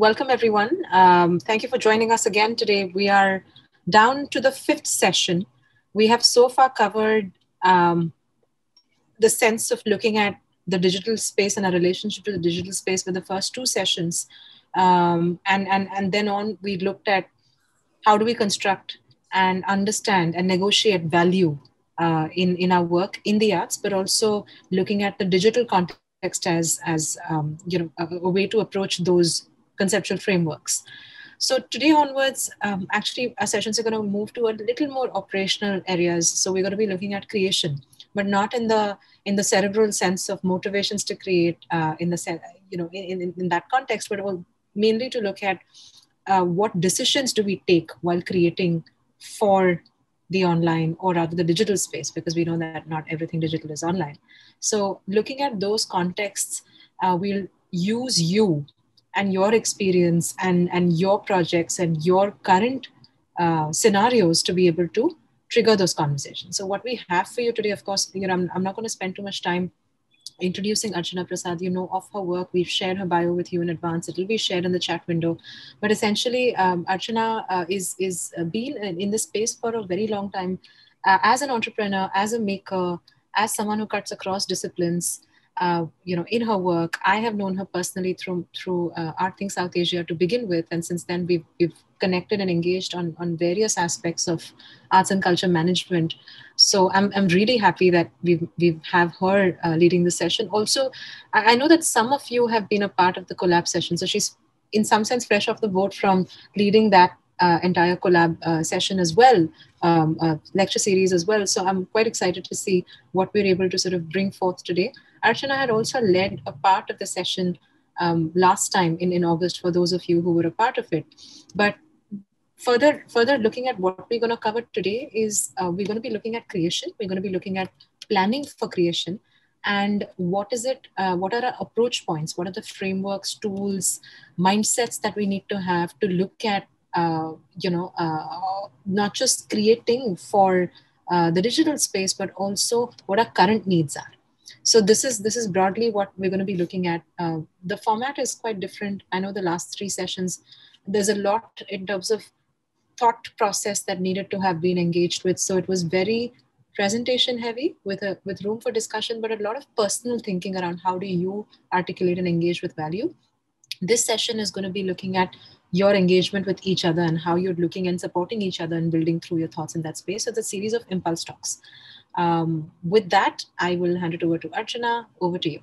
Welcome, everyone. Thank you for joining us again today. We are down to the 5th session. We have so far covered the sense of looking at the digital space and our relationship to the digital space with the first 2 sessions. And then on, we looked at how do we construct and understand and negotiate value in our work in the arts, but also looking at the digital context as a way to approach those conceptual frameworks. So today onwards, actually our sessions are going to move to a little more operational areas. So we're going to be looking at creation, but not in the cerebral sense of motivations to create in that context, but mainly to look at what decisions do we take while creating for the online, or rather the digital space, because we know that not everything digital is online. So looking at those contexts, we'll use you and your experience and your projects and your current scenarios to be able to trigger those conversations. So what we have for you today, of course, I'm not going to spend too much time introducing Archana Prasad. You know of her work. We've shared her bio with you in advance. It will be shared in the chat window. But essentially, Archana is been in this space for a very long time, as an entrepreneur, as a maker, as someone who cuts across disciplines. In her work, I have known her personally through Art Think South Asia to begin with, and since then we've connected and engaged on various aspects of arts and culture management. So I'm really happy that we have her leading the session. Also, I know that some of you have been a part of the collab session, so she's in some sense fresh off the boat from leading that entire collab session as well, lecture series as well. So I'm quite excited to see what we're able to sort of bring forth today. Archana had also led a part of the session last time in August, for those of you who were a part of it. But further looking at what we're going to cover today is we're going to be looking at creation. We're going to be looking at planning for creation, and what are our approach points? What are the frameworks, tools, mindsets that we need to have to look at not just creating for the digital space, but also what our current needs are. So this is broadly what we're going to be looking at. The format is quite different. I know the last 3 sessions, there's a lot in terms of thought process that needed to have been engaged with. So it was very presentation heavy with room for discussion, but a lot of personal thinking around how do you articulate and engage with value. This session is going to be looking at your engagement with each other and how you're looking and supporting each other and building through your thoughts in that space. So it's a series of impulse talks. With that, I will hand it over to Archana. Over to you.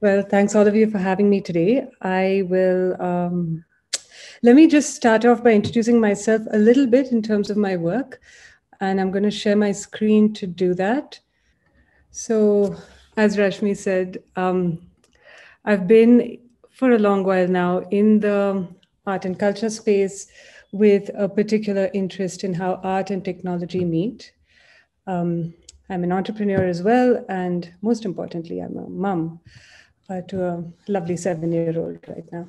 Well, thanks all of you for having me today. I will, let me just start off by introducing myself a little bit in terms of my work. And I'm going to share my screen to do that. So as Rashmi said, I've been for a long while now in the art and culture space with a particular interest in how art and technology meet. I'm an entrepreneur as well, and most importantly, I'm a mom to a lovely 7-year-old right now.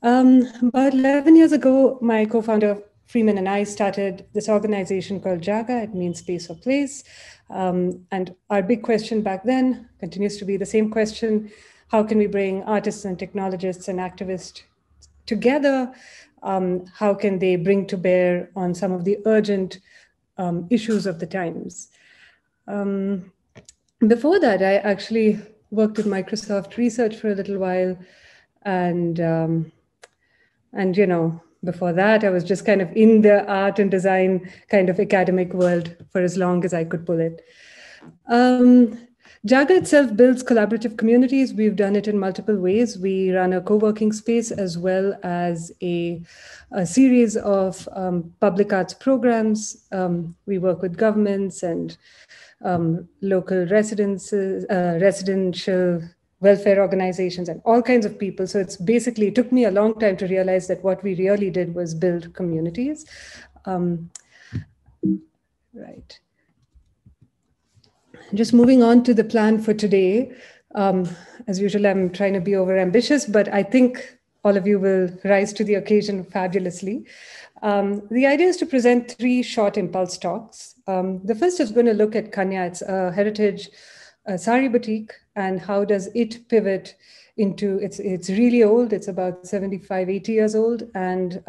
About 11 years ago, my co-founder Freeman and I started this organization called Jaga. It means space or place. And our big question back then continues to be the same question: how can we bring artists and technologists and activists together? How can they bring to bear on some of the urgent issues of the times? Before that, I actually worked at Microsoft Research for a little while. And before that, I was just kind of in the art and design kind of academic world for as long as I could pull it. Jaga itself builds collaborative communities. We've done it in multiple ways. We run a co-working space as well as a series of public arts programs. We work with governments and local residential welfare organizations and all kinds of people. So it took me a long time to realize that what we really did was build communities. Right. Just moving on to the plan for today. As usual, I'm trying to be overambitious, but I think all of you will rise to the occasion fabulously. The idea is to present 3 short impulse talks. The first is going to look at Kanya. It's a heritage sari boutique, and how does it pivot into, it's really old, it's about 75, 80 years old, and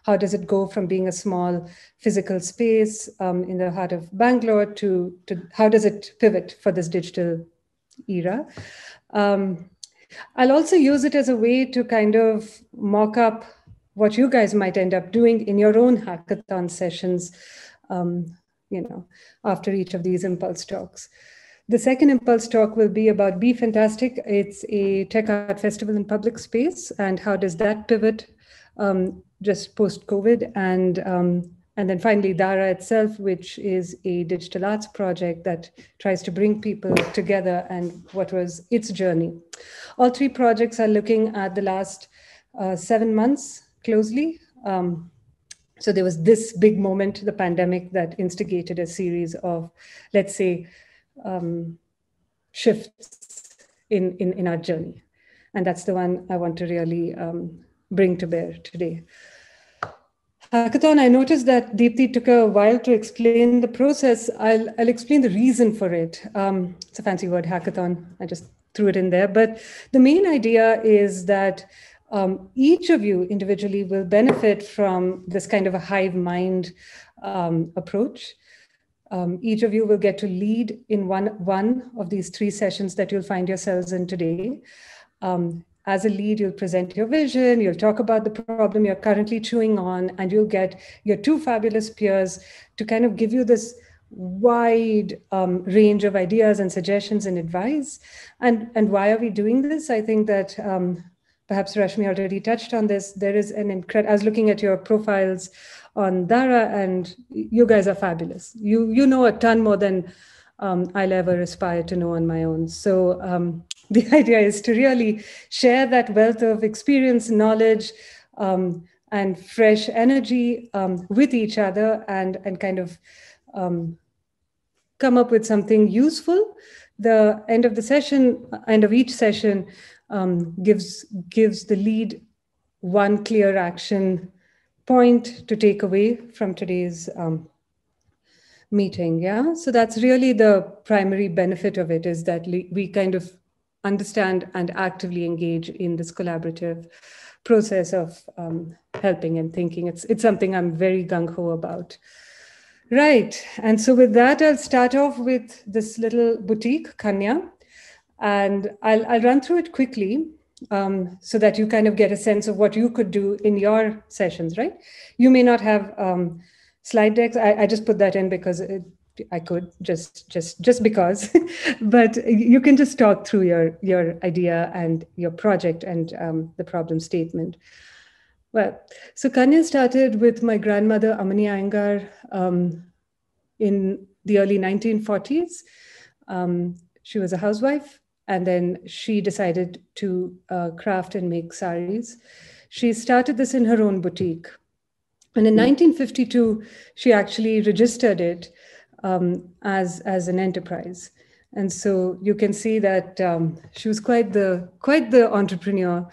how does it go from being a small physical space in the heart of Bangalore to how does it pivot for this digital era? I'll also use it as a way to kind of mock up what you guys might end up doing in your own hackathon sessions, after each of these impulse talks. The second impulse talk will be about Be Fantastic. It's a tech art festival in public space, and how does that pivot just post-COVID? And then finally, Dara itself, which is a digital arts project that tries to bring people together, and what was its journey. All three projects are looking at the last 7 months closely. So there was this big moment, the pandemic, that instigated a series of, let's say, shifts in our journey. And that's the one I want to really bring to bear today. Hackathon, I noticed that Deepthi took a while to explain the process. I'll explain the reason for it. It's a fancy word, hackathon. I just threw it in there. But the main idea is that each of you individually will benefit from this kind of a hive mind approach. Each of you will get to lead in one of these 3 sessions that you'll find yourselves in today. As a lead, you'll present your vision, you'll talk about the problem you're currently chewing on, and you'll get your 2 fabulous peers to kind of give you this wide range of ideas and suggestions and advice. And why are we doing this? I think that perhaps Rashmi already touched on this. There is an incredible, I was looking at your profiles on Dara, and you guys are fabulous. You know a ton more than I'll ever aspire to know on my own. So the idea is to really share that wealth of experience, knowledge, and fresh energy with each other, and kind of come up with something useful. The end of the session, end of each session, gives the lead one clear action point to take away from today's meeting. Yeah, so that's really the primary benefit of it, is that we kind of understand and actively engage in this collaborative process of helping and thinking. It's something I'm very gung-ho about. Right, and so with that, I'll start off with this little boutique, Kanya, and I'll run through it quickly so that you kind of get a sense of what you could do in your sessions, right? You may not have slide decks. I just put that in because I could just because, but you can just talk through your idea and your project and the problem statement. Well, so Kanya started with my grandmother, Amani Iyengar, in the early 1940s. She was a housewife, and then she decided to craft and make saris. She started this in her own boutique. And in 1952, she actually registered it as an enterprise. And so you can see that she was quite the entrepreneur.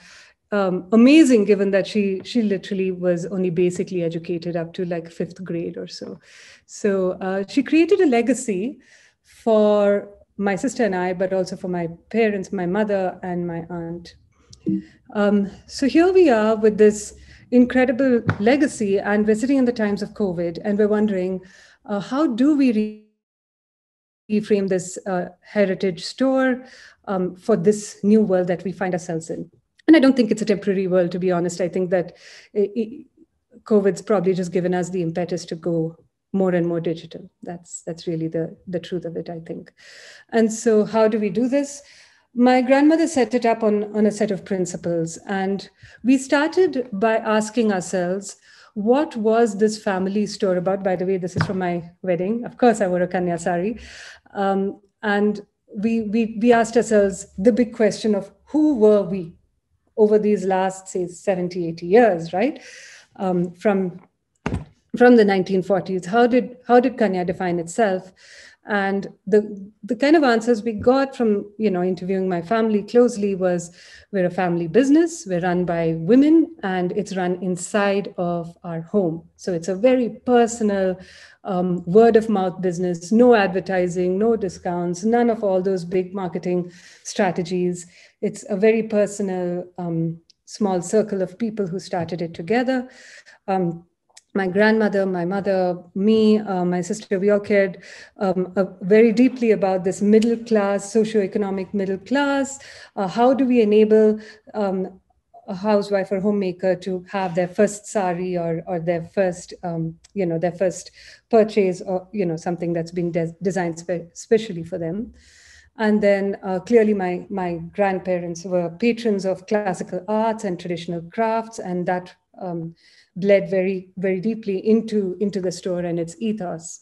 Amazing, given that she literally was only basically educated up to like 5th grade or so. So she created a legacy for my sister and I, but also for my parents, my mother and my aunt. So here we are with this incredible legacy, and we're sitting in the times of COVID, and we're wondering, how do we reframe this heritage store for this new world that we find ourselves in? And I don't think it's a temporary world, to be honest. I think that COVID's probably just given us the impetus to go more and more digital. That's really the truth of it, I think. And so how do we do this? My grandmother set it up on a set of principles. And we started by asking ourselves, what was this family store about? By the way, this is from my wedding. Of course, I wore a Kanya sari. And we asked ourselves the big question of who were we over these last, say, 70, 80 years, right? From the 1940s, how did Kanya define itself? And the kind of answers we got from interviewing my family closely was, we're a family business, we're run by women, and it's run inside of our home. So it's a very personal word of mouth business, no advertising, no discounts, none of all those big marketing strategies. It's a very personal, small circle of people who started it together. My grandmother, my mother, me, my sister, we all cared very deeply about this middle class, socioeconomic middle class. How do we enable a housewife or homemaker to have their first sari or their first, their first purchase, or, something that's being designed specially for them. And then clearly my grandparents were patrons of classical arts and traditional crafts, and that bled very, very deeply into the store and its ethos.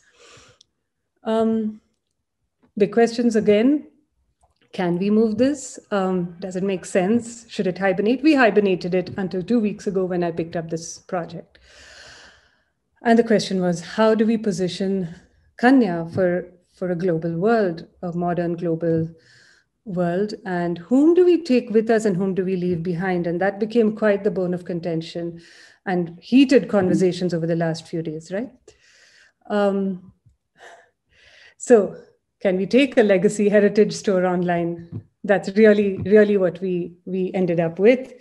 Big questions again. Can we move this? Does it make sense? Should it hibernate? We hibernated it until 2 weeks ago when I picked up this project. And the question was, how do we position Kanya for a global world, a modern global world, and whom do we take with us and whom do we leave behind? And that became quite the bone of contention and heated conversations over the last few days, right? So can we take a legacy heritage store online? That's really, really what we ended up with.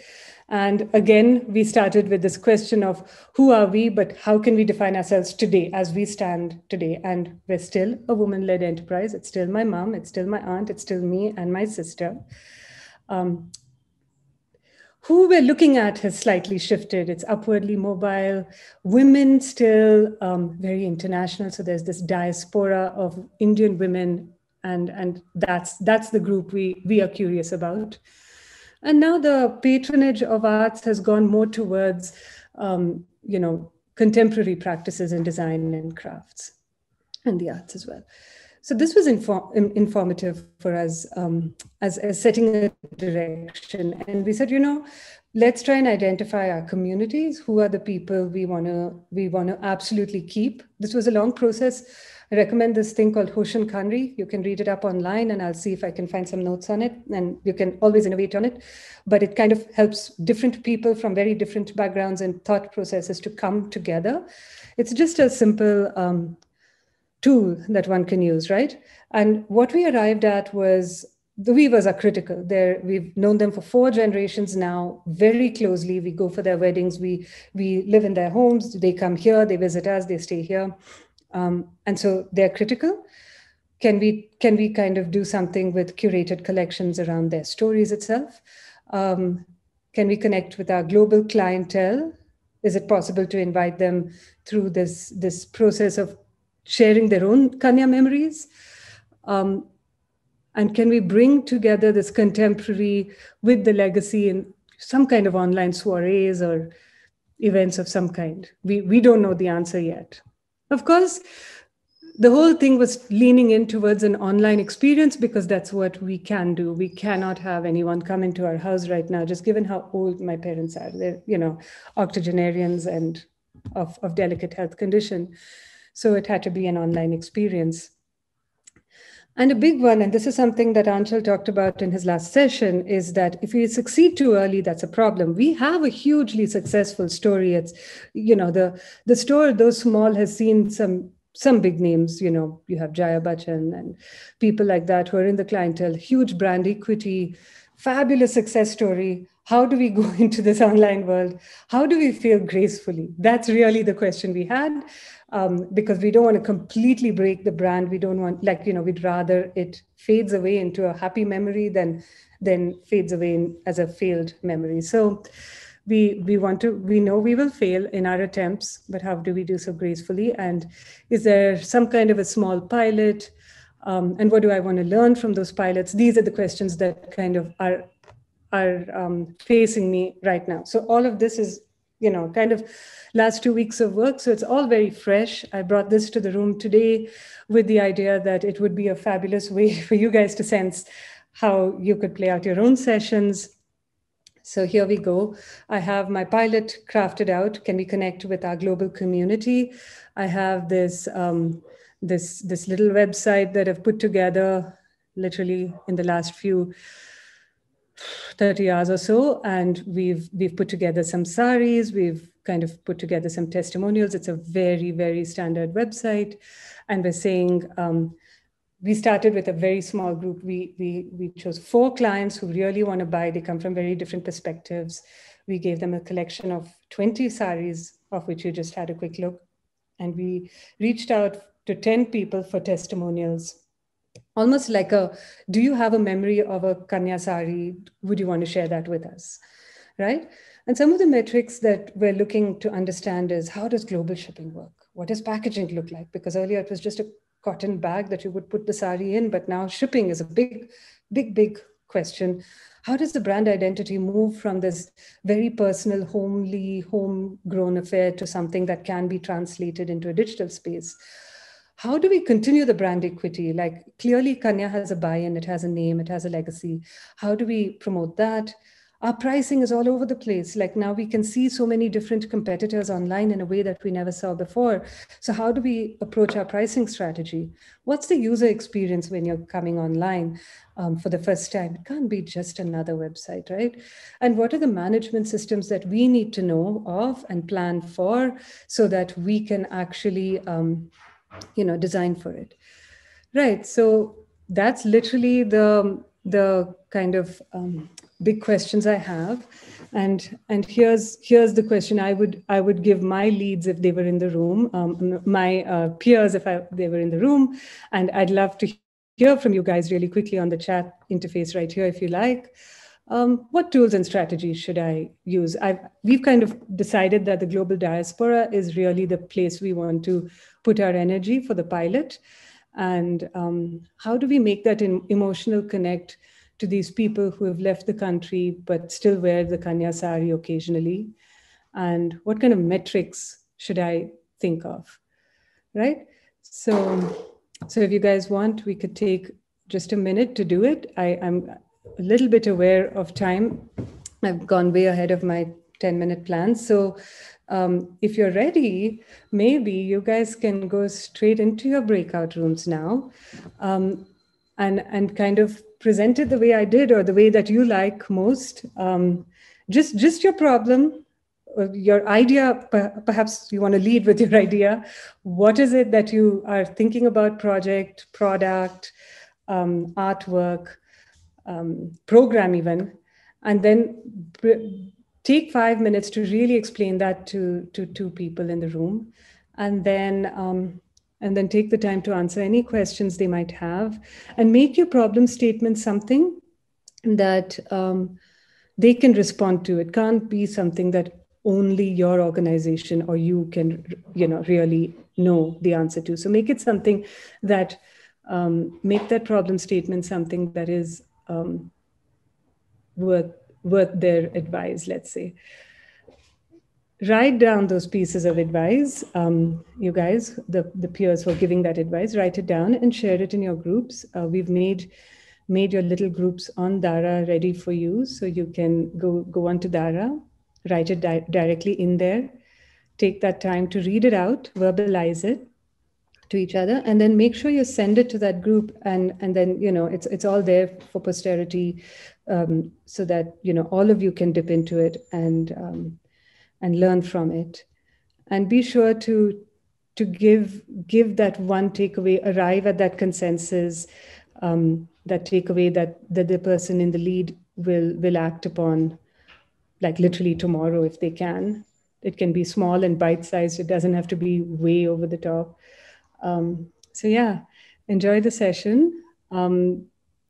And again, we started with this question of who are we, but how can we define ourselves today as we stand today? And we're still a woman-led enterprise. It's still my mom, it's still my aunt, it's still me and my sister. Who we're looking at has slightly shifted. It's upwardly mobile. Women still very international. So there's this diaspora of Indian women, and that's the group we are curious about. And now the patronage of arts has gone more towards, contemporary practices in design and crafts, and the arts as well. So this was informative for us as setting a direction. And we said, let's try and identify our communities. Who are the people we want to absolutely keep? This was a long process. I recommend this thing called Hoshin Kanri. You can read it up online, and I'll see if I can find some notes on it, and you can always innovate on it. But it kind of helps different people from very different backgrounds and thought processes to come together. It's just a simple tool that one can use, right? And what we arrived at was the weavers are critical. We've known them for 4 generations now, very closely. We go for their weddings. We live in their homes. They come here. They visit us. They stay here. And so they're critical. Can we kind of do something with curated collections around their stories itself? Can we connect with our global clientele? Is it possible to invite them through this process of sharing their own Kanya memories? And can we bring together this contemporary with the legacy in some kind of online soirees or events of some kind? We don't know the answer yet. Of course, the whole thing was leaning in towards an online experience because that's what we can do. We cannot have anyone come into our house right now, just given how old my parents are. They're, octogenarians and of delicate health condition. So it had to be an online experience. And a big one, and this is something that Anshul talked about in his last session, is that if we succeed too early, that's a problem. We have a hugely successful story. It's, the store, though small, has seen some big names. You have Jaya Bachchan and people like that who are in the clientele, huge brand equity, fabulous success story. How do we go into this online world? How do we fail gracefully? That's really the question we had. Because we don't want to completely break the brand. We don't want, we'd rather it fades away into a happy memory than fades away as a failed memory. So we know we will fail in our attempts, but how do we do so gracefully? And is there some kind of a small pilot? And what do I want to learn from those pilots? These are the questions that kind of are facing me right now. So all of this is, kind of last 2 weeks of work. So it's all very fresh. I brought this to the room today with the idea that it would be a fabulous way for you guys to sense how you could play out your own sessions. So here we go. I have my pilot crafted out. Can we connect with our global community? I have this little website that I've put together literally in the last 30 hours or so, and we've put together some saris, we've kind of put together some testimonials. It's a very, very standard website, and we're saying we started with a very small group. We chose 4 clients who really want to buy. They come from very different perspectives. We gave them a collection of 20 saris, of which you just had a quick look. And we reached out to 10 people for testimonials. Almost like do you have a memory of a Kanya sari? Would you want to share that with us? Right? And some of the metrics that we're looking to understand is, how does global shipping work? What does packaging look like? Because earlier it was just a cotton bag that you would put the sari in, but now shipping is a big question. How does the brand identity move from this very personal, homely, homegrown affair to something that can be translated into a digital space? How do we continue the brand equity? Like, clearly Kanya has a buy-in, it has a name, it has a legacy. How do we promote that? Our pricing is all over the place. Like, now we can see so many different competitors online in a way that we never saw before. So how do we approach our pricing strategy? What's the user experience when you're coming online for the first time? It can't be just another website, right? And what are the management systems that we need to know of and plan for so that we can actually design for it? Right. So that's literally the kind of big questions I have, and here's the question I would give my leads if they were in the room, my peers if they were in the room, and I'd love to hear from you guys really quickly on the chat interface right here if you like. What tools and strategies should I use? We've kind of decided that the global diaspora is really the place we want to put our energy for the pilot. And how do we make that an emotional connect to these people who have left the country but still wear the Kanya sari occasionally? And what kind of metrics should I think of, right? So if you guys want, we could take just a minute to do it. I'm a little bit aware of time. I've gone way ahead of my 10-minute plan. So if you're ready, maybe you guys can go straight into your breakout rooms now and kind of present it the way I did or the way that you like most. Just your problem, your idea. Perhaps you want to lead with your idea. What is it that you are thinking about? Project, product, artwork, program even, and then take 5 minutes to really explain that to 2 people in the room, and then take the time to answer any questions they might have, and make your problem statement something that they can respond to. It can't be something that only your organization or you can, really know the answer to. So make it something that make that problem statement something that is worth their advice, let's say. Write down those pieces of advice. You guys, the peers who are giving that advice, write it down and share it in your groups. We've made your little groups on Dara ready for you. So you can go onto Dara, write it directly in there, take that time to read it out, verbalize it to each other, and then make sure you send it to that group, and then it's all there for posterity, so that all of you can dip into it and learn from it, and be sure to give that one takeaway, arrive at that consensus, that takeaway that the person in the lead will act upon, like literally tomorrow if they can. It can be small and bite-sized. It doesn't have to be way over the top. So yeah, enjoy the session.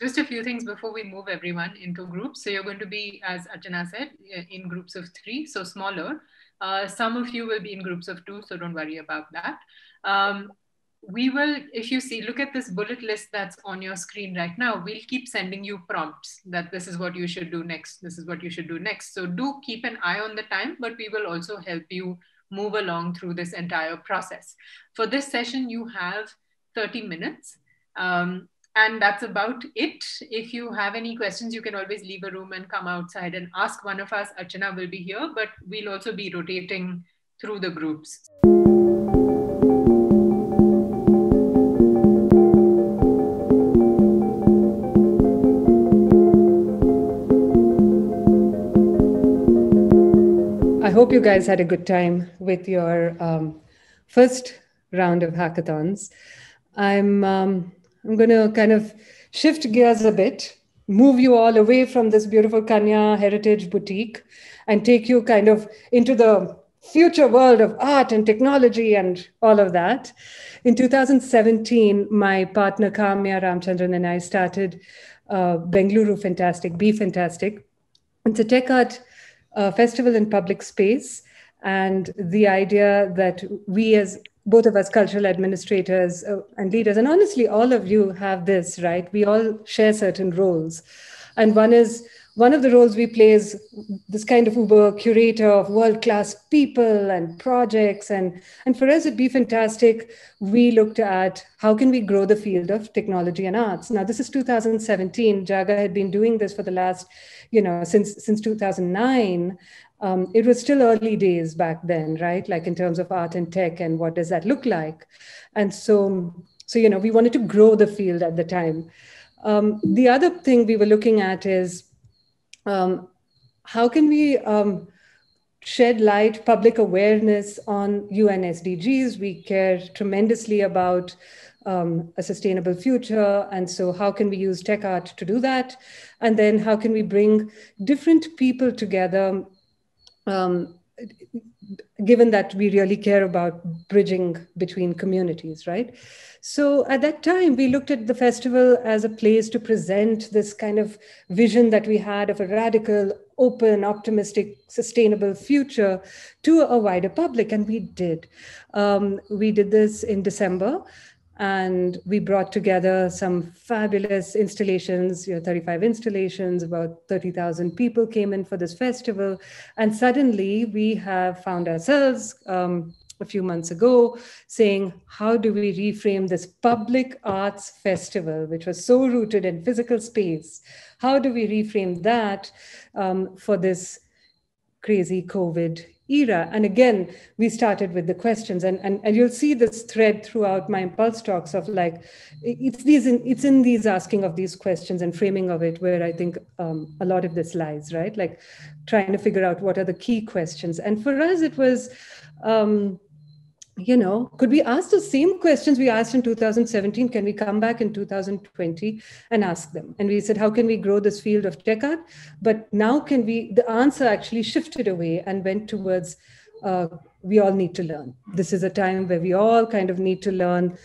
Just a few things before we move everyone into groups. So you're going to be, as Archana said, in groups of 3, so smaller. Some of you will be in groups of 2, so don't worry about that. We will, if you see, look at this bullet list that's on your screen right now. We'll keep sending you prompts that this is what you should do next. This is what you should do next. So do keep an eye on the time, but we will also help you move along through this entire process. For this session, you have 30 minutes. And that's about it. If you have any questions, you can always leave a room and come outside and ask one of us. Archana will be here, but we'll also be rotating through the groups. I hope you guys had a good time with your first round of hackathons. I'm going to kind of shift gears a bit, move you all away from this beautiful Kanya Heritage Boutique and take you kind of into the future world of art and technology and all of that. In 2017, my partner Kamya Ramchandran and I started Bengaluru Fantastic, Be Fantastic. It's a tech art festival in public space. And the idea that we, as both of us cultural administrators and leaders, and honestly, all of you have this, right? We all share certain roles. And one of the roles we play is this kind of Uber curator of world-class people and projects. And for us at Be Fantastic, we looked at how can we grow the field of technology and arts. Now, this is 2017. Jaga had been doing this for the last, since 2009. It was still early days back then, right? Like in terms of art and tech and what does that look like? And so we wanted to grow the field at the time. The other thing we were looking at is how can we shed light, public awareness on UN SDGs? We care tremendously about a sustainable future. And so how can we use tech art to do that? And then how can we bring different people together, given that we really care about bridging between communities, right? So at that time, we looked at the festival as a place to present this kind of vision that we had of a radical, open, optimistic, sustainable future to a wider public, and we did. We did this in December. And we brought together some fabulous installations, 35 installations, about 30,000 people came in for this festival. And suddenly we have found ourselves a few months ago saying, how do we reframe this public arts festival, which was so rooted in physical space? How do we reframe that for this crazy COVID era? And again, we started with the questions, and you'll see this thread throughout my Impulse talks of like, it's in these asking of these questions and framing of it where I think a lot of this lies, right? Like trying to figure out what are the key questions. And for us, it was, could we ask the same questions we asked in 2017? Can we come back in 2020 and ask them? And we said, how can we grow this field of tech art? But now the answer actually shifted away and went towards, we all need to learn. This is a time where we all kind of need to learn,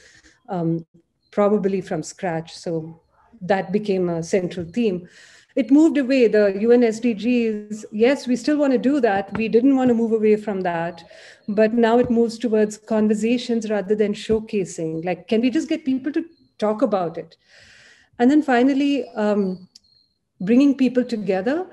probably from scratch. So that became a central theme. It moved away, the UN SDGs, yes, we still want to do that. We didn't want to move away from that. But now it moves towards conversations rather than showcasing. Like, can we just get people to talk about it? And then finally, bringing people together.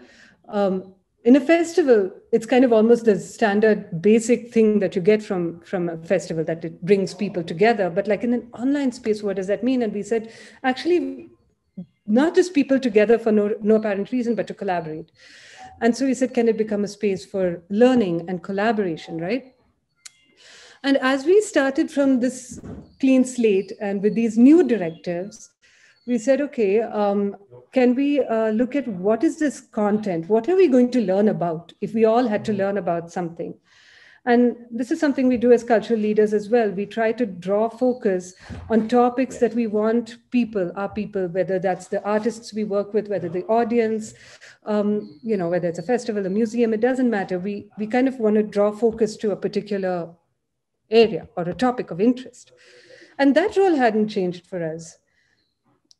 In a festival, it's kind of almost the standard basic thing that you get from a festival, that it brings people together. But like in an online space, what does that mean? And we said, actually, not just people together for no apparent reason, but to collaborate. And so we said, can it become a space for learning and collaboration, right? And as we started from this clean slate and with these new directives, we said, okay, can we look at what is this content? What are we going to learn about if we all had to learn about something? And this is something we do as cultural leaders as well. We try to draw focus on topics that we want our people, whether that's the artists we work with, whether the audience, whether it's a festival, a museum, it doesn't matter. We kind of want to draw focus to a particular area or a topic of interest. And that role hadn't changed for us.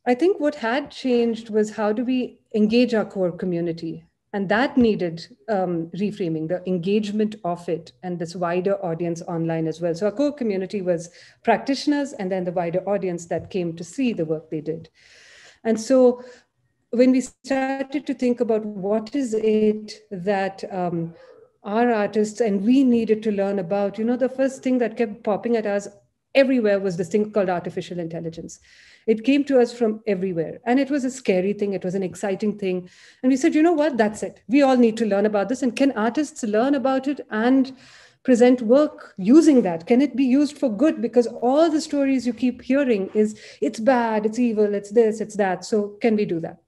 I think what had changed was how do we engage our core community? And that needed reframing, the engagement of it and this wider audience online as well. So our core community was practitioners and then the wider audience that came to see the work they did. And so when we started to think about what is it that our artists and we needed to learn about, the first thing that kept popping at us everywhere was this thing called artificial intelligence. It came to us from everywhere. And it was a scary thing. It was an exciting thing. And we said, you know what, that's it. We all need to learn about this. And can artists learn about it and present work using that? Can it be used for good? Because all the stories you keep hearing is it's bad, it's evil, it's this, it's that. So can we do that?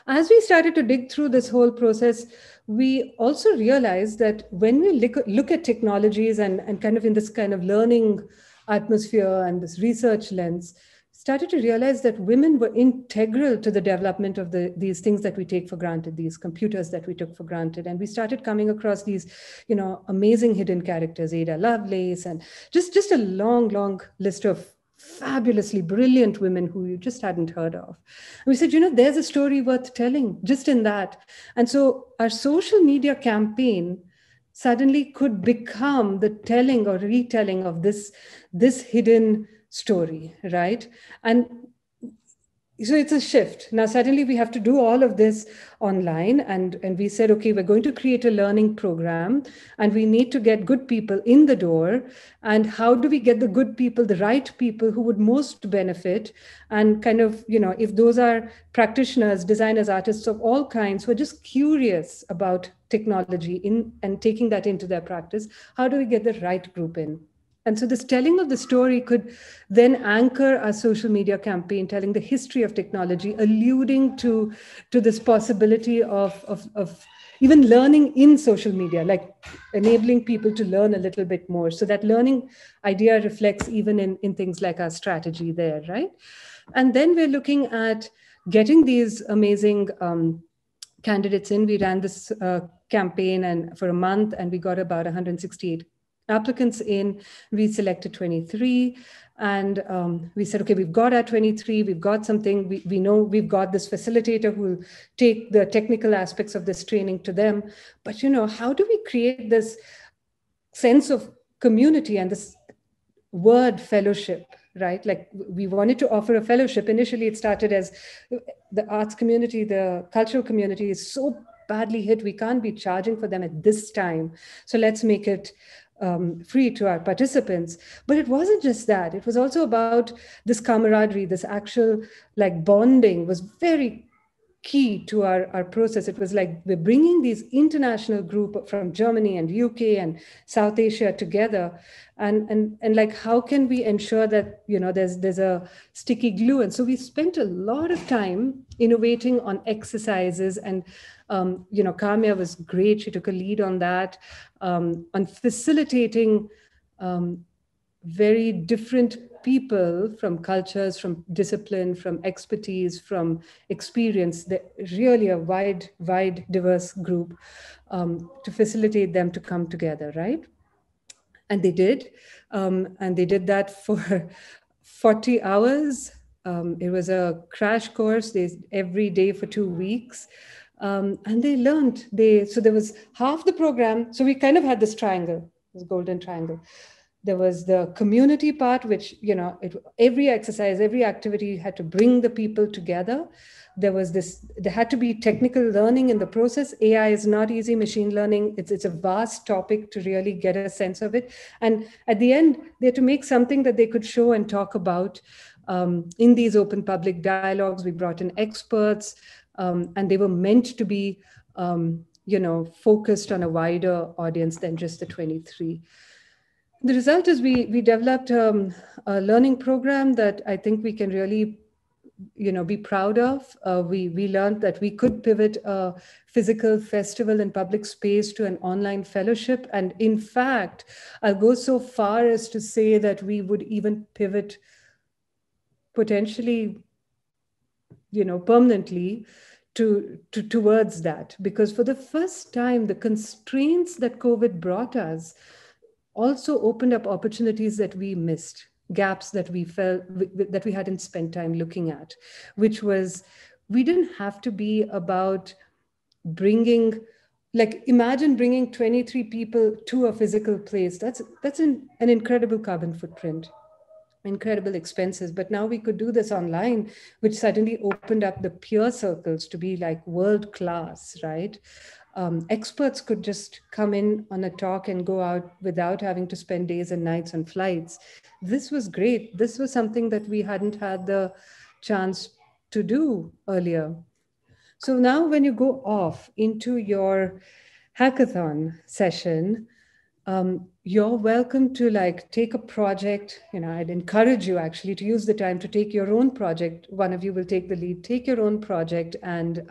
As we started to dig through this whole process, we also realized that when we look at technologies and kind of in this kind of learning atmosphere and this research lens, started to realize that women were integral to the development of these things that we take for granted, these computers that we took for granted. And we started coming across these, amazing hidden characters, Ada Lovelace, and just a long list of fabulously brilliant women who you just hadn't heard of. And we said, there's a story worth telling just in that. And so our social media campaign suddenly could become the telling or retelling of this hidden story, right? And so it's a shift. Now, suddenly we have to do all of this online. And we said, okay, we're going to create a learning program and we need to get good people in the door. And how do we get the good people, the right people who would most benefit? And kind of, if those are practitioners, designers, artists of all kinds who are just curious about technology and taking that into their practice, how do we get the right group in? And so this telling of the story could then anchor our social media campaign, telling the history of technology, alluding to this possibility of even learning in social media, like enabling people to learn a little bit more. So that learning idea reflects even in things like our strategy there, right? And then we're looking at getting these amazing candidates in. We ran this campaign and for a month, and we got about 168 applicants in. We selected 23, and we said, okay, we've got our 23, we've got something, we know we've got this facilitator who will take the technical aspects of this training to them. But how do we create this sense of community and this word fellowship, right? Like we wanted to offer a fellowship. Initially, it started as the arts community, the cultural community is so badly hit, we can't be charging for them at this time. So let's make it free to our participants. But it wasn't just that. It was also about this camaraderie, this actual like bonding was very key to our process. It was like we're bringing these international group from Germany and UK and South Asia together, and like how can we ensure that there's a sticky glue? And so we spent a lot of time innovating on exercises, and Kamya was great. She took a lead on that, on facilitating very different people from cultures, from discipline, from expertise, from experience, really a wide, diverse group, to facilitate them to come together, right? And they did. And they did that for 40 hours. It was a crash course, every day for 2 weeks. And they learned, so there was half the program. So we kind of had this triangle, this golden triangle. There was the community part, which, every exercise, every activity had to bring the people together. There had to be technical learning in the process. AI is not easy, machine learning, it's a vast topic to really get a sense of it. And at the end, they had to make something that they could show and talk about in these open public dialogues. We brought in experts, and they were meant to be, focused on a wider audience than just the 23. The result is we developed a learning program that I think we can really, be proud of. We learned that we could pivot a physical festival and public space to an online fellowship. And in fact, I'll go so far as to say that we would even pivot potentially, permanently towards that. Because for the first time, the constraints that COVID brought us also opened up opportunities that we missed, gaps that we felt that we hadn't spent time looking at, which was, we didn't have to be about imagine bringing 23 people to a physical place. That's an incredible carbon footprint, incredible expenses. But now we could do this online, which suddenly opened up the peer circles to be like world-class, right? Experts could just come in on a talk and go out without having to spend days and nights on flights. This was great. This was something that we hadn't had the chance to do earlier. So now when you go off into your hackathon session, you're welcome to take a project. I'd encourage you actually to use the time to take your own project. One of you will take the lead, take your own project and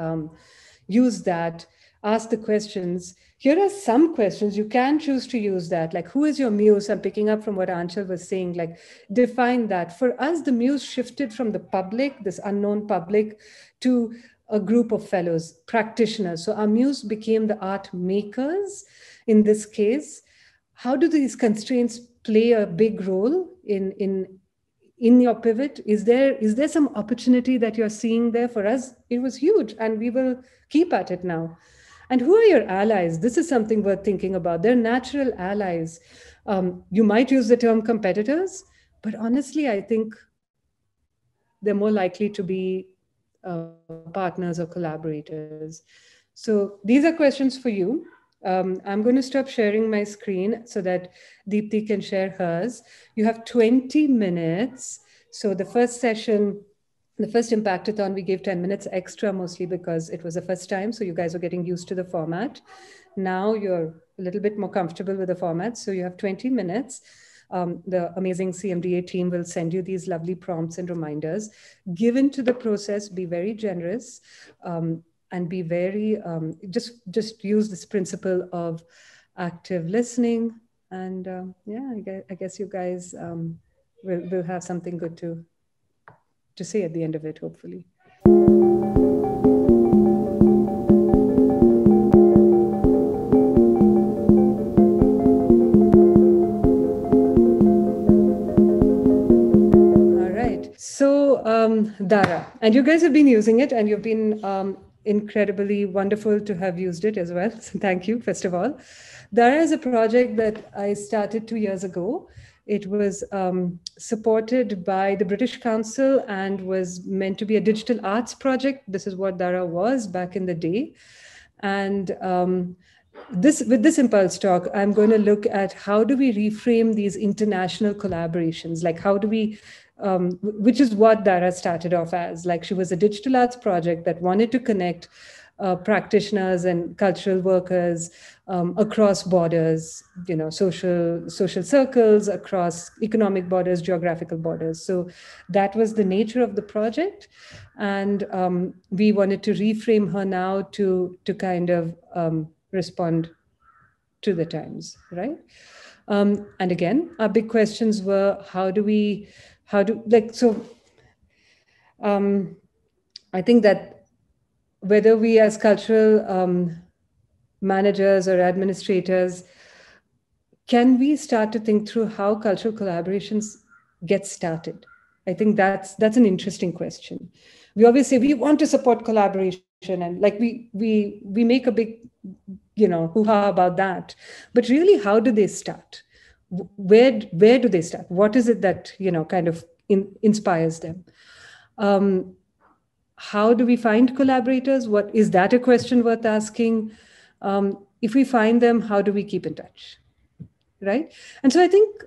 use that. ask the questions. Here are some questions. You can choose to use that. Like, who is your muse? I'm picking up from what Anshul was saying, like define that. For us, the muse shifted from the public, this unknown public, to a group of fellows, practitioners. So our muse became the art makers in this case. How do these constraints play a big role in your pivot? Is there some opportunity that you're seeing there? For us, it was huge, and we will keep at it now. And who are your allies? This is something worth thinking about. They're natural allies. You might use the term competitors, but honestly, I think they're more likely to be partners or collaborators. So these are questions for you. I'm going to stop sharing my screen so that Deepthi can share hers. You have 20 minutes. So the first session, the first Impactathon, we gave 10 minutes extra, mostly because it was the first time. So you guys are getting used to the format. Now you're a little bit more comfortable with the format. So you have 20 minutes. The amazing CMDA team will send you these lovely prompts and reminders. Given to the process, be very generous. And be very, just use this principle of active listening. And yeah, I guess you guys will have something good to say at the end of it, hopefully. All right. So Dara, and you guys have been using it, and you've been incredibly wonderful to have used it as well. So thank you, first of all. Dara is a project that I started 2 years ago. It was supported by the British Council and was meant to be a digital arts project. This is what Dara was back in the day. And with this Impulse Talk, I'm going to look at how do we reframe these international collaborations? Like how do we, which is what Dara started off as. Like she was a digital arts project that wanted to connect practitioners and cultural workers across borders, social circles, across economic borders, geographical borders. So that was the nature of the project. And we wanted to reframe her now to kind of respond to the times, right? And again, our big questions were, I think that whether we as cultural managers or administrators, can we start to think through how cultural collaborations get started? I think that's an interesting question. We always say we want to support collaboration, and like we make a big, hoo-ha about that. But really, how do they start? Where do they start? What is it that kind of inspires them? How do we find collaborators? What is that a question worth asking? If we find them, how do we keep in touch? Right? And so I think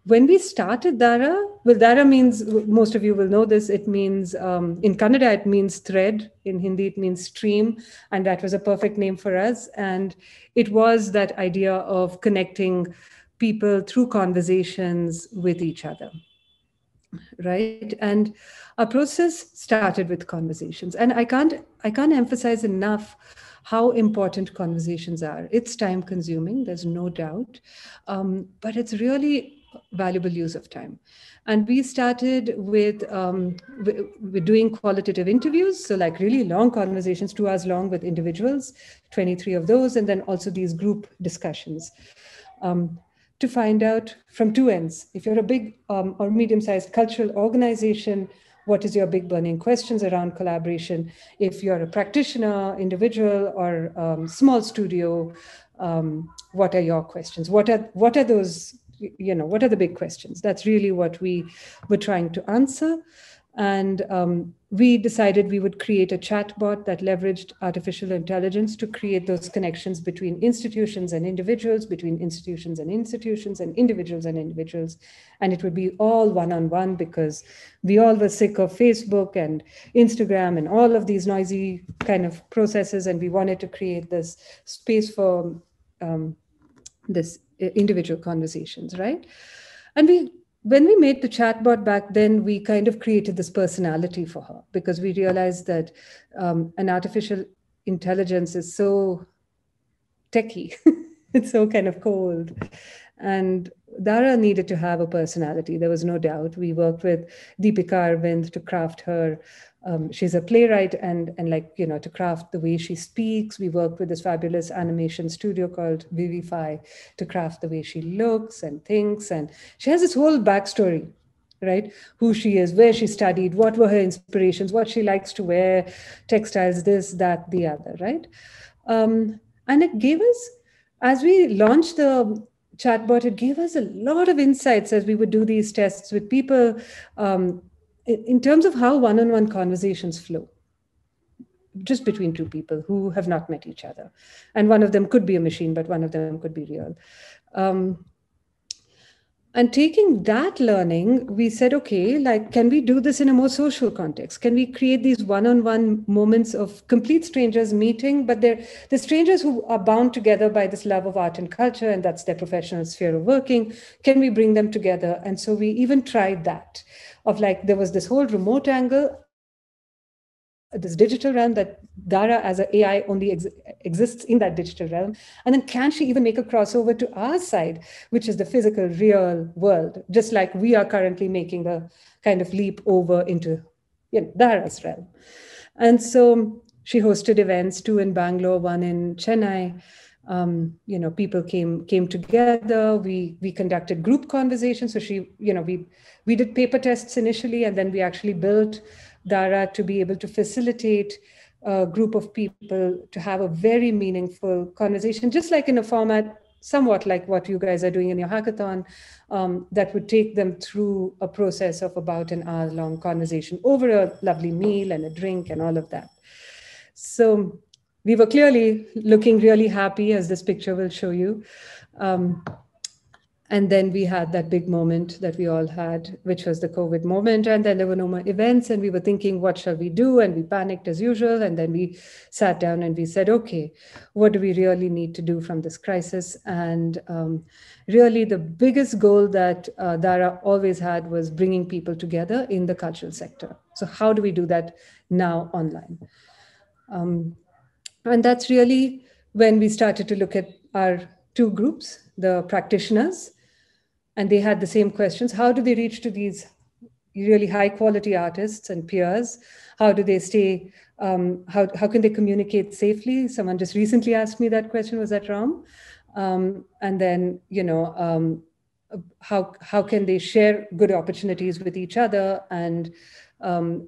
when we started Dara, well, Dara means, most of you will know this, it means, in Kannada, it means thread. In Hindi, it means stream. And that was a perfect name for us. And it was that idea of connecting people through conversations with each other. Right? And our process started with conversations. And I can't emphasize enough how important conversations are. It's time consuming, there's no doubt, but it's really valuable use of time. And we started with doing qualitative interviews, so like really long conversations, 2 hours long with individuals, 23 of those, and then also these group discussions. To find out from 2 ends, if you're a big or medium-sized cultural organization, what is your big burning questions around collaboration? If you're a practitioner, individual, or small studio, what are your questions? What are those, what are the big questions? That's really what we were trying to answer. And we decided we would create a chatbot that leveraged artificial intelligence to create those connections between institutions and individuals, between institutions and institutions, and individuals and individuals. And it would be all one-on-one, because we all were sick of Facebook and Instagram and all of these noisy kind of processes. And we wanted to create this space for this individual conversations, right? And when we made the chatbot back then, we kind of created this personality for her, because we realized that an artificial intelligence is so techie. It's so kind of cold. And Dara needed to have a personality. There was no doubt. We worked with Deepika Arvind to craft her. She's a playwright and like, you know, to craft the way she speaks. We worked with this fabulous animation studio called Vivify to craft the way she looks and thinks. And she has this whole backstory, right? Who she is, where she studied, what were her inspirations, what she likes to wear, textiles, this, that, the other, right? And it gave us, as we launched the chatbot, it gave us a lot of insights as we would do these tests with people in terms of how one-on-one conversations flow, just between two people who have not met each other. And one of them could be a machine, but one of them could be real. And taking that learning, we said, okay, like, can we do this in a more social context? Can we create these one-on-one moments of complete strangers meeting, but they're the strangers who are bound together by this love of art and culture, and that's their professional sphere of working. Can we bring them together? And so we even tried that of like, there was this whole remote angle, this digital realm that Dara as an AI only exists in that digital realm. And then can she even make a crossover to our side, which is the physical, real world, just like we are currently making the kind of leap over into, you know, Dara's realm. And so she hosted events, 2 in Bangalore, 1 in Chennai. You know, people came together. We conducted group conversations. So she, you know, we did paper tests initially, and then we actually built Dara to be able to facilitate a group of people to have a very meaningful conversation, just like in a format somewhat like what you guys are doing in your hackathon, that would take them through a process of about an hour-long conversation over a lovely meal and a drink and all of that. So we were clearly looking really happy, as this picture will show you. And then we had that big moment that we all had, which was the COVID moment. And then there were no more events, and we were thinking, what shall we do? And we panicked as usual. And then we sat down and we said, okay, what do we really need to do from this crisis? And really the biggest goal that Dara always had was bringing people together in the cultural sector. So how do we do that now online? And that's really when we started to look at our 2 groups, the practitioners, and they had the same questions. How do they reach to these really high quality artists and peers? How do they stay, how can they communicate safely? Someone just recently asked me that question, was that Ram? And then, you know, how can they share good opportunities with each other and,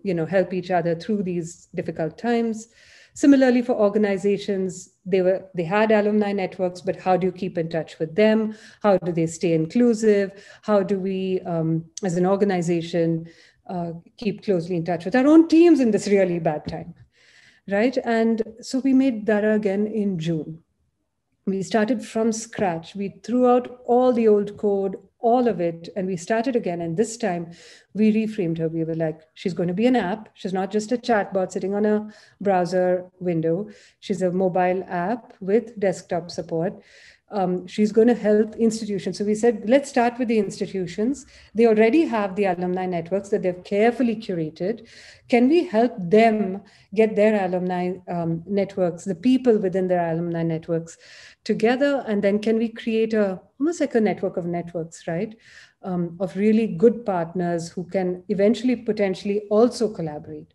you know, help each other through these difficult times? Similarly, for organizations, they had alumni networks, but how do you keep in touch with them? How do they stay inclusive? How do we, as an organization, keep closely in touch with our own teams in this really bad time, right? And so we made Dara again in June. We started from scratch. We threw out all the old code, all of it, and we started again. And this time we reframed her. We were like, she's going to be an app. She's not just a chatbot sitting on a browser window. She's a mobile app with desktop support. She's going to help institutions. So we said, let's start with the institutions. They already have the alumni networks that they've carefully curated. Can we help them get their alumni networks, the people within their alumni networks together? And then can we create almost like a network of networks, right? Of really good partners who can eventually potentially also collaborate.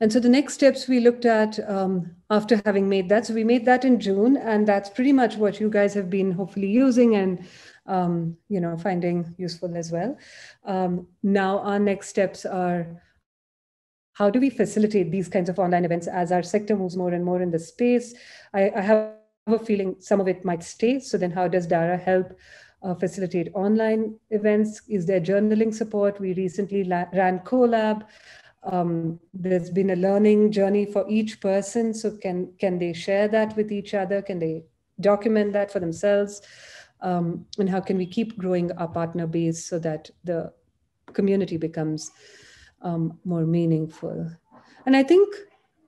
And so the next steps we looked at after having made that, so we made that in June, and that's pretty much what you guys have been hopefully using and you know, finding useful as well. Now our next steps are, how do we facilitate these kinds of online events as our sector moves more and more in the space? I have a feeling some of it might stay. So then how does Dara help facilitate online events? Is there journaling support? We recently ran Collab. There's been a learning journey for each person. So can they share that with each other? Can they document that for themselves? And how can we keep growing our partner base so that the community becomes more meaningful? And I think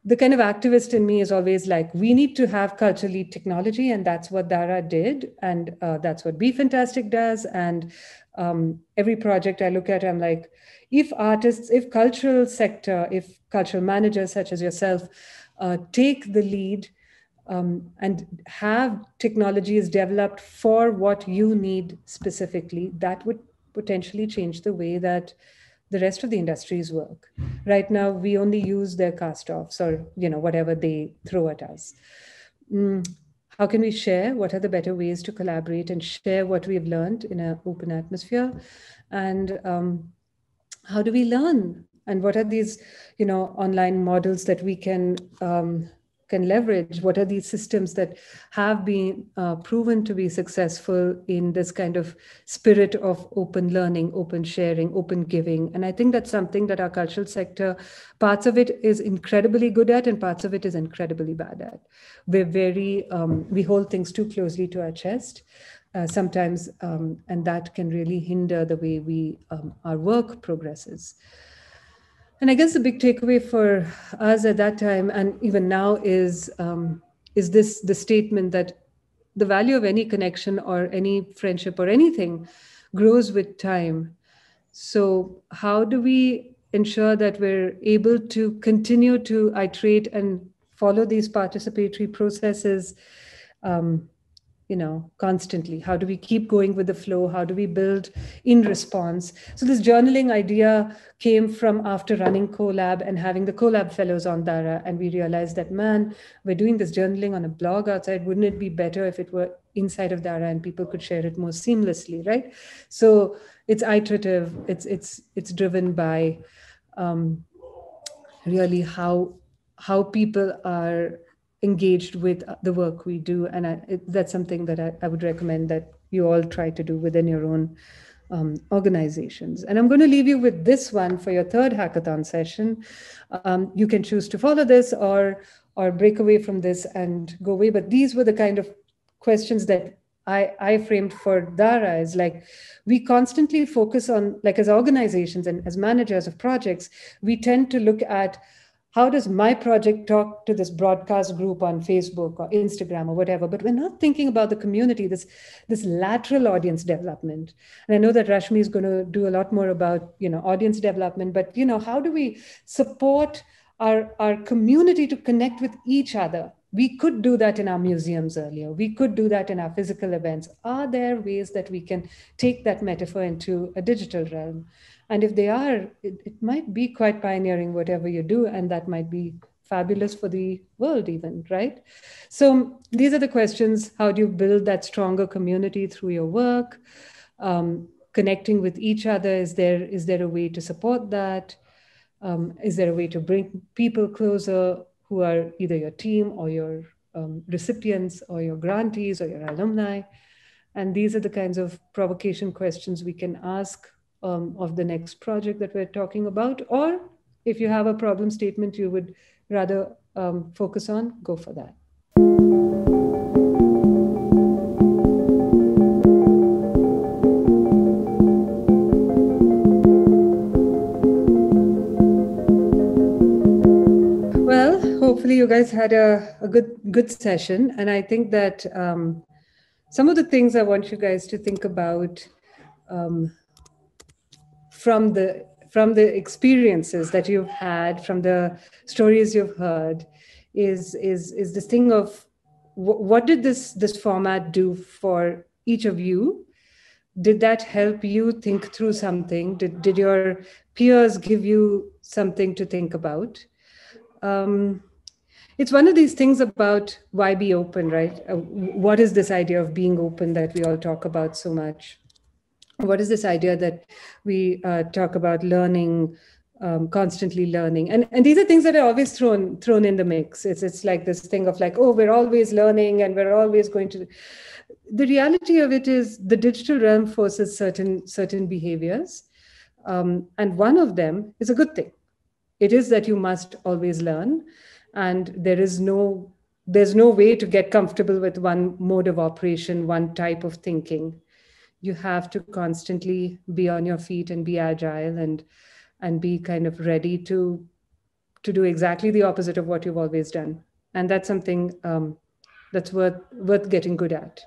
the kind of activist in me is always like, we need to have culturally technology, and that's what Dara did, and that's what Be Fantastic does. And every project I look at, I'm like, if artists, if cultural sector, if cultural managers such as yourself take the lead and have technologies developed for what you need specifically, that would potentially change the way that the rest of the industries work. Right now, we only use their cast-offs or whatever they throw at us. How can we share? What are the better ways to collaborate and share what we've learned in an open atmosphere? And how do we learn? And what are these, online models that we can leverage? What are these systems that have been proven to be successful in this kind of spirit of open learning, open sharing, open giving? And I think that's something that our cultural sector, parts of it is incredibly good at, and parts of it is incredibly bad at. We're very, we hold things too closely to our chest. Sometimes, and that can really hinder the way our work progresses. And I guess the big takeaway for us at that time, and even now, is the statement that the value of any connection or any friendship or anything grows with time. So how do we ensure that we're able to continue to iterate and follow these participatory processes constantly? How do we keep going with the flow? How do we build in response? So this journaling idea came from after running CoLab and having the CoLab fellows on Dara. And we realized that, man, we're doing this journaling on a blog outside. Wouldn't it be better if it were inside of Dara and people could share it more seamlessly, right? So it's iterative. It's driven by really how people are engaged with the work we do. And that's something that I would recommend that you all try to do within your own organizations. And I'm going to leave you with this one for your third hackathon session. You can choose to follow this or break away from this and go away. But these were the kind of questions that I framed for Dara. Is like, we constantly focus on, like, as organizations and as managers of projects, we tend to look at, how does my project talk to this broadcast group on Facebook or Instagram or whatever? But we're not thinking about the community, this lateral audience development. And I know that Rashmi is going to do a lot more about, audience development, but, how do we support our community to connect with each other? We could do that in our museums earlier. We could do that in our physical events. Are there ways that we can take that metaphor into a digital realm? And if they are, it might be quite pioneering, whatever you do, and that might be fabulous for the world even, right? So these are the questions. How do you build that stronger community through your work? Connecting with each other, is there a way to support that? Is there a way to bring people closer who are either your team or your recipients or your grantees or your alumni? And these are the kinds of provocation questions we can ask of the next project that we're talking about. Or if you have a problem statement you would rather focus on, go for that. Well, hopefully you guys had a good session. And I think that some of the things I want you guys to think about from the experiences that you've had, from the stories you've heard, is this thing of what did this format do for each of you? Did that help you think through something? Did your peers give you something to think about? It's one of these things about why be open, right? What is this idea of being open that we all talk about so much? What is this idea that we talk about learning, constantly learning? And these are things that are always thrown in the mix. It's like this thing of like, oh, we're always learning and we're always going to. The reality of it is the digital realm forces certain behaviors. And one of them is a good thing. It is that you must always learn. And there's no way to get comfortable with one mode of operation, one type of thinking. You have to constantly be on your feet and be agile and be kind of ready to to do exactly the opposite of what you've always done. And that's something that's worth getting good at.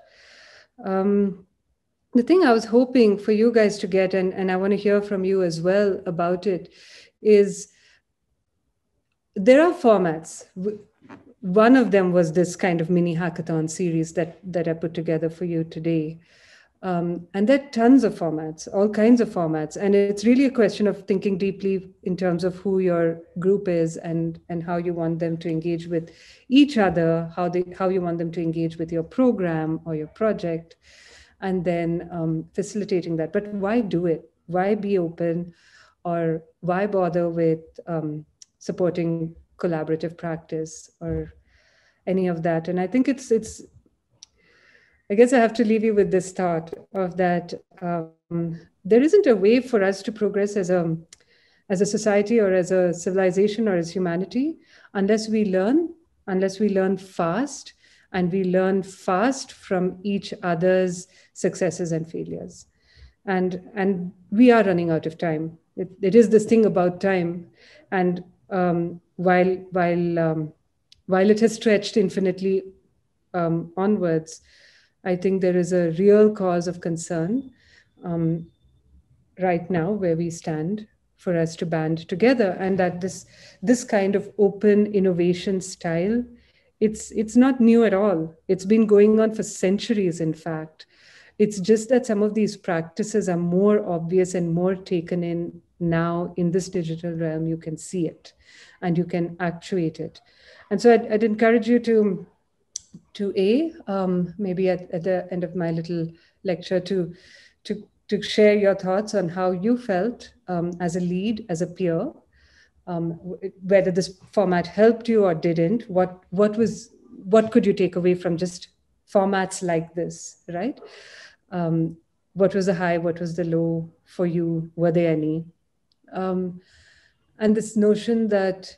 The thing I was hoping for you guys to get, and I want to hear from you as well about it, is there are formats. One of them was this kind of mini hackathon series that I put together for you today. And there are tons of formats, all kinds of formats. And it's really a question of thinking deeply in terms of who your group is and how you want them to engage with each other, how you want them to engage with your program or your project, and then facilitating that. But why do it? Why be open? Or why bother with supporting collaborative practice or any of that? And I think I guess I have to leave you with this thought of that there isn't a way for us to progress as a society or as a civilization or as humanity unless we learn fast, and we learn fast from each other's successes and failures. And we are running out of time. It is this thing about time, and while it has stretched infinitely onwards, I think there is a real cause of concern right now where we stand for us to band together, and that this kind of open innovation style, it's not new at all. It's been going on for centuries, in fact. It's just that some of these practices are more obvious and more taken in now in this digital realm. You can see it and you can actuate it. And so I'd encourage you to maybe at the end of my little lecture to share your thoughts on how you felt as a lead, as a peer, whether this format helped you or didn't. What could you take away from just formats like this, right? What was the high? What was the low for you? Were there any? And this notion that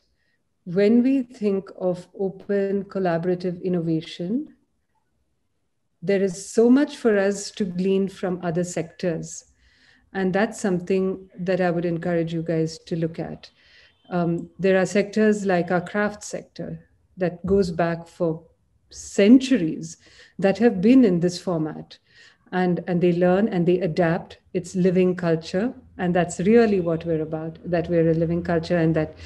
when we think of open collaborative innovation, there is so much for us to glean from other sectors. And that's something that I would encourage you guys to look at. There are sectors like our craft sector that goes back for centuries that have been in this format. And they learn and they adapt. It's living culture. And that's really what we're about, that we're a living culture, and that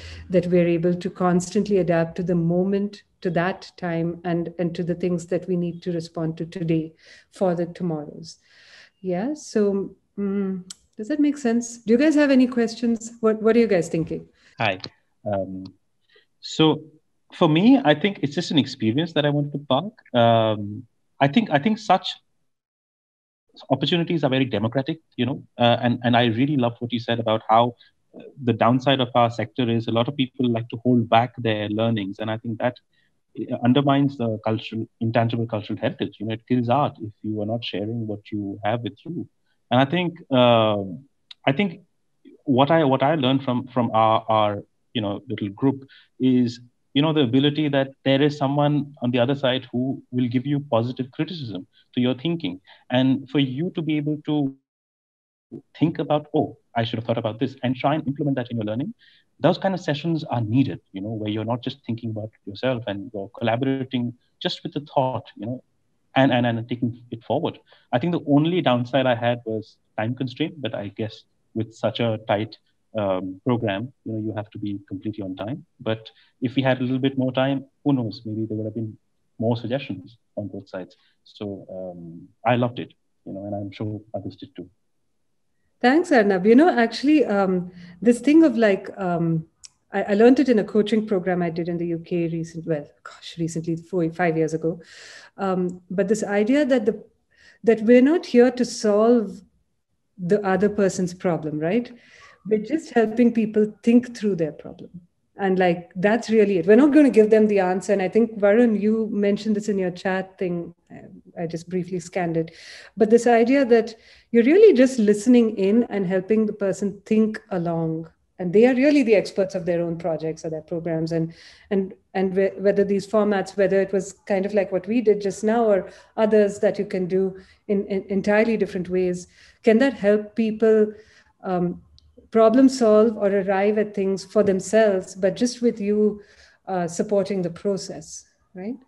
we're able to constantly adapt to the moment, to that time, and to the things that we need to respond to today for the tomorrows. Yeah, so does that make sense? Do you guys have any questions? What are you guys thinking? Hi. So for me, I think it's just an experience that I wanted to park. I think such opportunities are very democratic, and I really love what you said about how the downside of our sector is a lot of people like to hold back their learnings, and I think that undermines the intangible cultural heritage. It kills art if you are not sharing what you have with you. And I think what I learned from our little group is the ability that there is someone on the other side who will give you positive criticism to your thinking, and for you to be able to think about, I should have thought about this, and try and implement that in your learning. Those kind of sessions are needed, where you're not just thinking about yourself and you're collaborating just with the thought, and taking it forward. I think the only downside I had was time constraint, but I guess with such a tight program, you have to be completely on time. But if we had a little bit more time, who knows, maybe there would have been more suggestions on both sides. So I loved it, and I'm sure others did too. Thanks, Arnab. Actually, this thing of I learned it in a coaching program I did in the UK recently, 5 years ago. But this idea that we're not here to solve the other person's problem, right? We're just helping people think through their problem. And that's really it. We're not going to give them the answer. And I think, Varun, you mentioned this in your chat thing. I just briefly scanned it. But this idea that you're really just listening in and helping the person think along. And they are really the experts of their own projects or their programs. And whether these formats, whether it was kind of like what we did just now or others that you can do in entirely different ways, can that help people problem solve or arrive at things for themselves, but just with you supporting the process, right?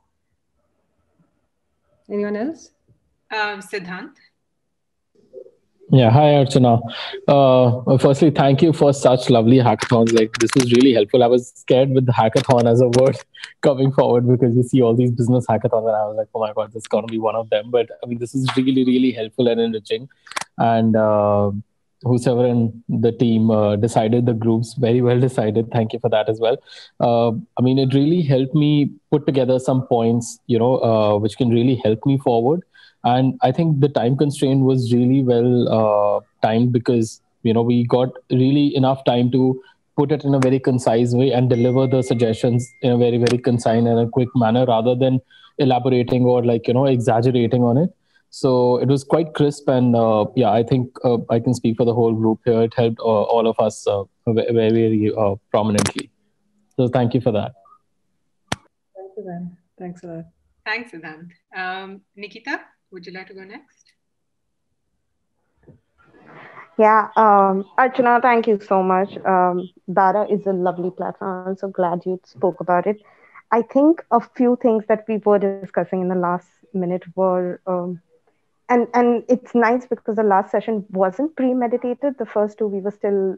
Anyone else? Siddhant. Yeah, hi Archana. Firstly, thank you for such lovely hackathons. Like this was really helpful. I was scared with the hackathon as a word coming forward because you see all these business hackathons, and I was like, oh my god, this is gonna be one of them. But I mean, this is really, really helpful and enriching. And whosoever in the team decided the groups, very well decided. Thank you for that as well. I mean, it really helped me put together some points, which can really help me forward. And I think the time constraint was really well timed because we got really enough time to put it in a very concise way and deliver the suggestions in a very, very concise and a quick manner rather than elaborating or exaggerating on it. So it was quite crisp, and yeah, I think I can speak for the whole group here. It helped all of us very, very prominently. So thank you for that. Thank you, man. Thanks a lot. Thanks, Siddhant. Nikita, would you like to go next? Yeah, Archana, thank you so much. Dara is a lovely platform. I'm so glad you spoke about it. I think a few things that we were discussing in the last minute were, and it's nice because the last session wasn't premeditated. The first two, we were still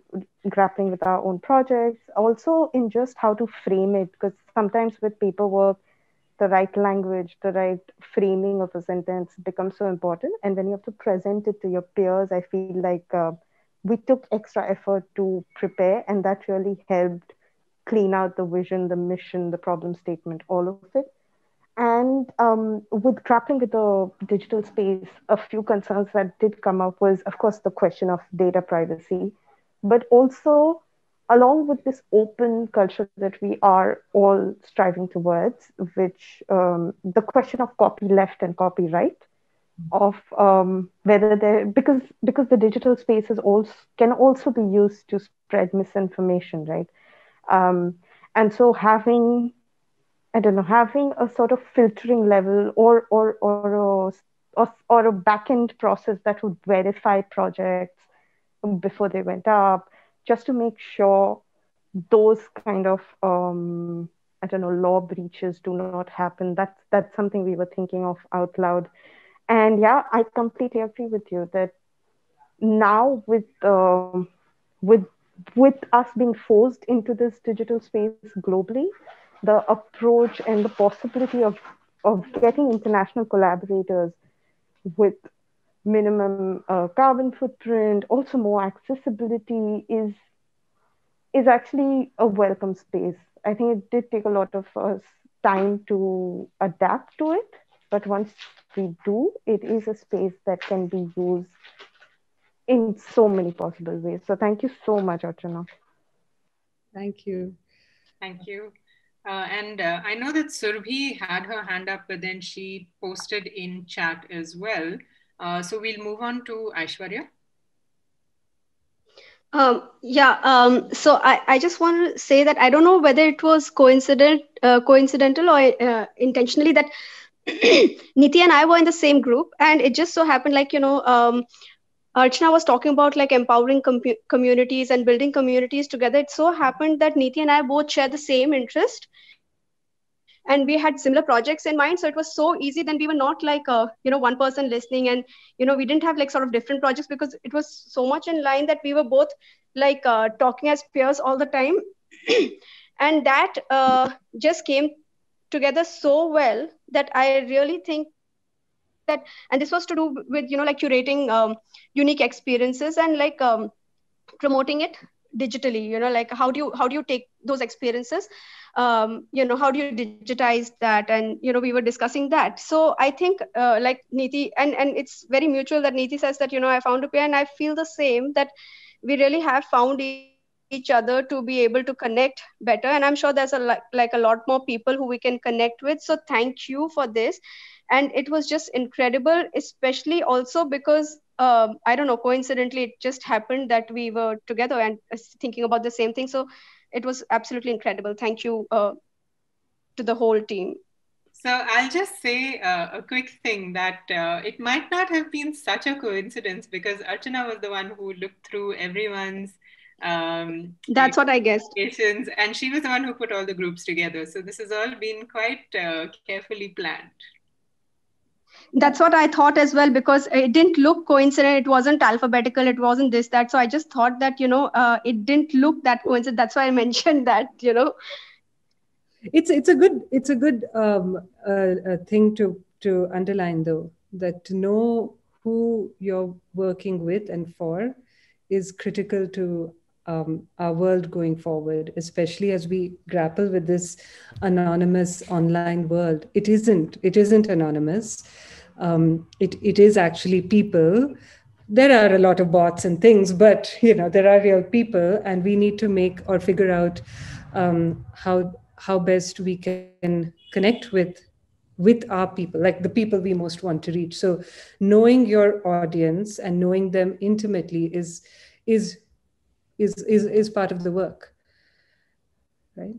grappling with our own projects. Also, in just how to frame it, because sometimes with paperwork, the right language, the right framing of a sentence becomes so important. And when you have to present it to your peers, I feel like we took extra effort to prepare, and that really helped clean out the vision, the mission, the problem statement, all of it. And with grappling with the digital space, a few concerns that did come up was, of course, the question of data privacy, but also along with this open culture that we are all striving towards, which the question of copyleft and copyright, of whether there because the digital space is also can also be used to spread misinformation, right? Um, and so having I don't know, having a sort of filtering level or a back-end process that would verify projects before they went up, just to make sure those kind of I don't know, law breaches do not happen. That's something we were thinking of out loud. And yeah, I completely agree with you that now with with us being forced into this digital space globally, the approach and the possibility of getting international collaborators with minimum carbon footprint, also more accessibility is actually a welcome space. I think it did take a lot of us time to adapt to it, but once we do, it is a space that can be used in so many possible ways. So thank you so much, Archana. Thank you. Thank you. And I know that Surbhi had her hand up, but then she posted in chat as well. So we'll move on to Aishwarya. So I just want to say that I don't know whether it was coincidental or intentionally that Niti and I were in the same group, and it just so happened, Archana was talking about like empowering communities and building communities together. It so happened that Niti and I both share the same interest, and we had similar projects in mind. So it was so easy. Then we were not like one person listening, and we didn't have like sort of different projects because it was so much in line that we were both like talking as peers all the time, and that just came together so well that I really think that, and this was to do with like curating unique experiences and promoting it digitally. Like how do you take those experiences, how do you digitize that? And we were discussing that. So I think like Niti, and it's very mutual that Niti says that I found a pair, and I feel the same, that we really have found each other to be able to connect better. And I'm sure there's a lot more people who we can connect with. So thank you for this. And it was just incredible, especially also because I don't know, coincidentally it just happened that we were together and thinking about the same thing. So it was absolutely incredible. Thank you to the whole team. So I'll just say a quick thing that it might not have been such a coincidence, because Archana was the one who looked through everyone's That's what I guessed. And she was the one who put all the groups together. So this has all been quite carefully planned. That's what I thought as well, because it didn't look coincident. It wasn't alphabetical. It wasn't this, that. So I just thought that, it didn't look that coincident. That's why I mentioned that, It's a good thing to underline, though, that to know who you're working with and for is critical to our world going forward, especially as we grapple with this anonymous online world. It isn't anonymous. It is actually people. There are a lot of bots and things, but there are real people, and we need to make or figure out how best we can connect with our people, like the people we most want to reach. So knowing your audience and knowing them intimately is part of the work, right?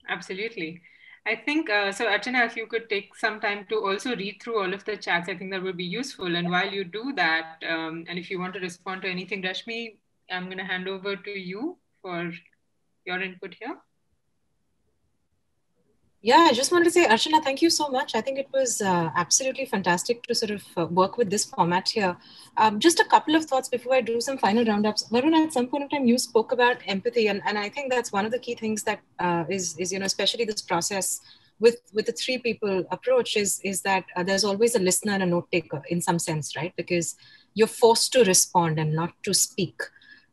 Absolutely. I think, so Archana, if you could take some time to also read through all of the chats, I think that would be useful. And while you do that, and if you want to respond to anything, Rashmi, I'm going to hand over to you for your input here. Yeah, I just wanted to say, Archana, thank you so much. I think it was absolutely fantastic to sort of work with this format here. Just a couple of thoughts before I do some final roundups. Varun, at some point of time, you spoke about empathy, and I think that's one of the key things that is especially this process with the three people approach is that there's always a listener and a note taker in some sense, right? Because you're forced to respond and not to speak.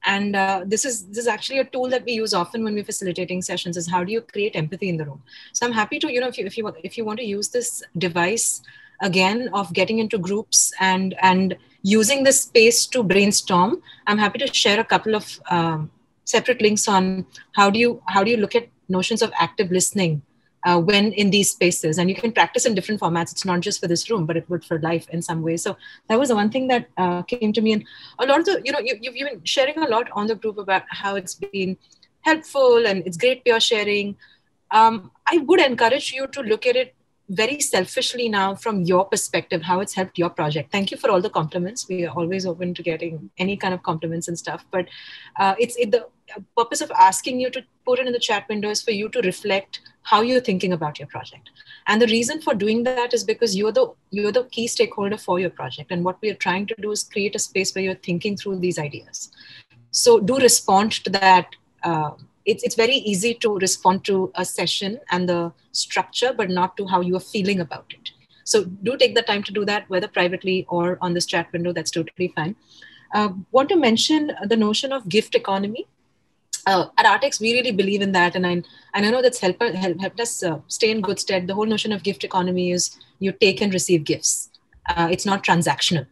And this is actually a tool that we use often when we're facilitating sessions, is how do you create empathy in the room. So I'm happy to, if you want to use this device again of getting into groups and using this space to brainstorm, I'm happy to share a couple of separate links on how do you look at notions of active listening when in these spaces. And you can practice in different formats. It's not just for this room, but it would for life in some way. So that was the one thing that came to me. And a lot of the, you've been sharing a lot on the group about how it's been helpful and it's great peer sharing. I would encourage you to look at it very selfishly now from your perspective, how it's helped your project. Thank you for all the compliments. We are always open to getting any kind of compliments and stuff. But the purpose of asking you to put it in the chat window is for you to reflect how you're thinking about your project. And the reason for doing that is because you're the key stakeholder for your project. And what we are trying to do is create a space where you're thinking through these ideas. So do respond to that. It's very easy to respond to a session and the structure, but not to how you are feeling about it. So do take the time to do that, whether privately or on this chat window. That's totally fine. Want to mention the notion of gift economy. At Artex, we really believe in that. And I know that's helped us stay in good stead. The whole notion of gift economy is you take and receive gifts. It's not transactional.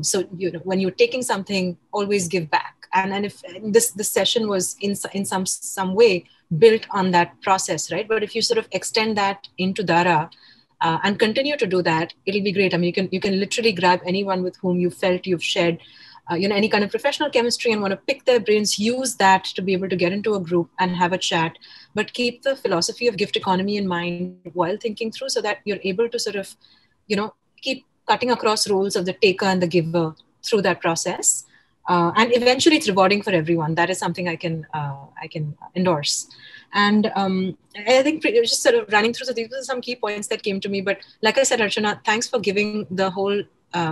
So when you're taking something, always give back. And if this session was in some way built on that process, right? But if you sort of extend that into Dara and continue to do that, it'll be great. I mean, you can literally grab anyone with whom you felt you've shared any kind of professional chemistry and want to pick their brains, use that to be able to get into a group and have a chat, but keep the philosophy of gift economy in mind while thinking through, so that you're able to sort of, keep cutting across roles of the taker and the giver through that process. And eventually it's rewarding for everyone. That is something I can endorse. And I think just sort of running through, so these are some key points that came to me. But like I said, Archana, thanks for giving the whole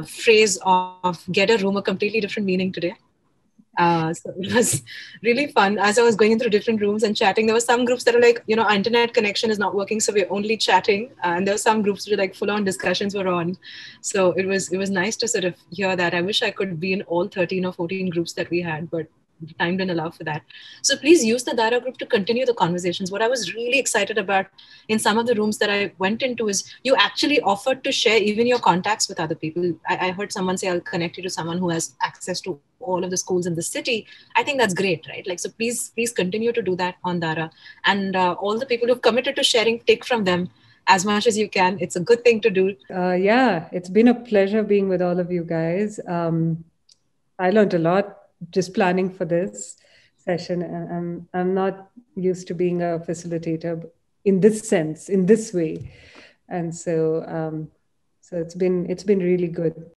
phrase of get a room a completely different meaning today. So it was really fun. As I was going through different rooms and chatting, there were some groups that are like, our internet connection is not working, so we're only chatting. And there were some groups where like full-on discussions were on. So it was nice to sort of hear that. I wish I could be in all 13 or 14 groups that we had, but time didn't allow for that. So please use the Dara group to continue the conversations. What I was really excited about in some of the rooms that I went into is you actually offered to share even your contacts with other people. I heard someone say, I'll connect you to someone who has access to all of the schools in the city. I think that's great, right? Like, so please continue to do that on Dara. And all the people who've committed to sharing, take from them as much as you can. It's a good thing to do. Yeah, it's been a pleasure being with all of you guys. I learned a lot just planning for this session, and I'm not used to being a facilitator in this sense, in this way, and so it's been really good.